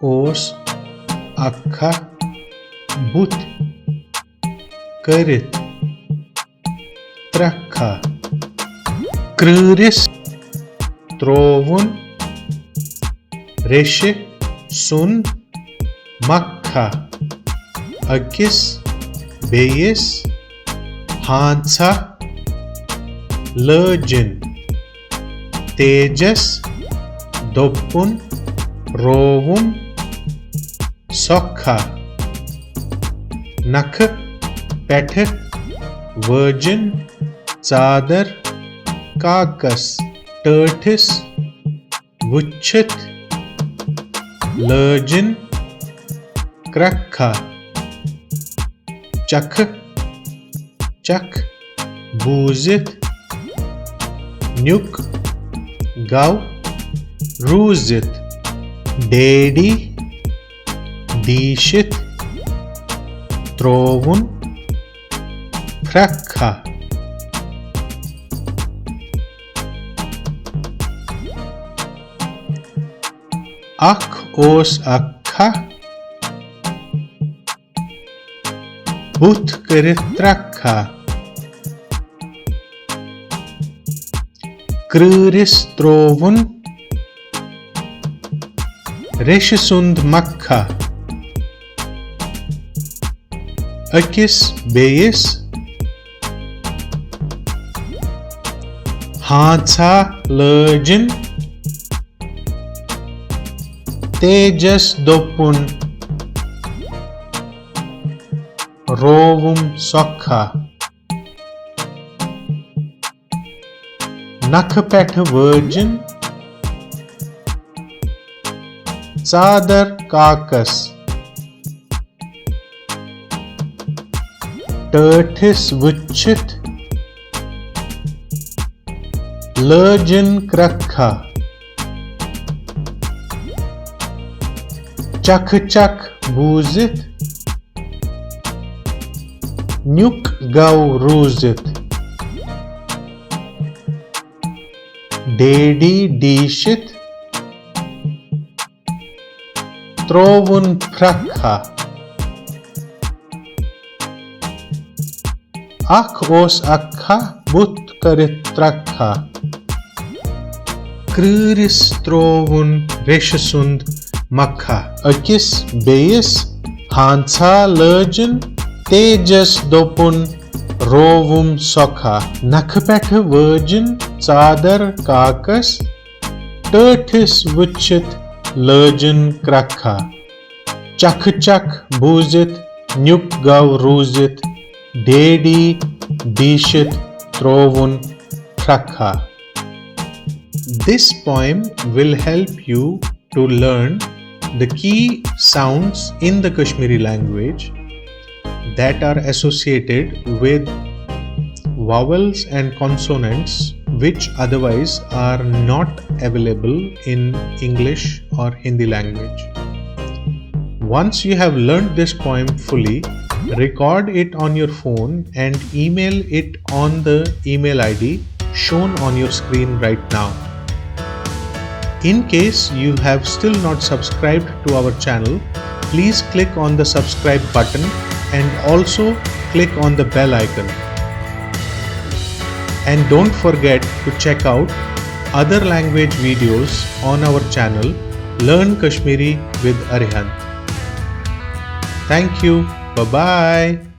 ओस अक्खा बुथ करित त्रखा कृरिस त्रोवुन रेश सुंद मक्खा अकिस बेयिस हांसा लजिन तेजस दोपुन रोवुन सोखा नख पेठ वर्जिन चादर काकस टर्टिस वुच्छित लजिन क्रखा चख चख बूजित न्युक गाव रूजित डेडी दीशित त्रोवुन फ्रखा अख ओस अक्खा बुथ करित त्रखा कृरिस त्रोवुन रेश सुंद मक्खा अकिस बेयिस हांसा लजिन तेजस दोपुन रोवुम सोखा नख पेठ वर्जिन चादर काकस टर्टिस वुच्छित लजिन क्रखा चख चख बूजित न्युक गव रूजित डेडी दीशित त्रोवुन फ्रखा अख ओस अक्खा बुथ करित त्रखा कृरिस त्रोवुन रेश सुंद मक्खा अकिस बेयिस हांसा लजिन तेजस दोपुन रोवुम सोखा नख पेठ वर्जिन चादर काकस टर्टिस वुच्छित लजिन क्रखा चख चख बूजित nuke gov रूजित daddy दीशित त्रोवुन फ्रखा. This poem will help you to learn the key sounds in the Kashmiri language that are associated with vowels and consonants which otherwise are not available in English or Hindi language. Once you have learned this poem fully, record it on your phone and email it on the email ID shown on your screen right now. In case you have still not subscribed to our channel, please click on the subscribe button and also click on the bell icon. And don't forget to check out other language videos on our channel Learn Kashmiri with Arihant. Thank you. Bye-bye.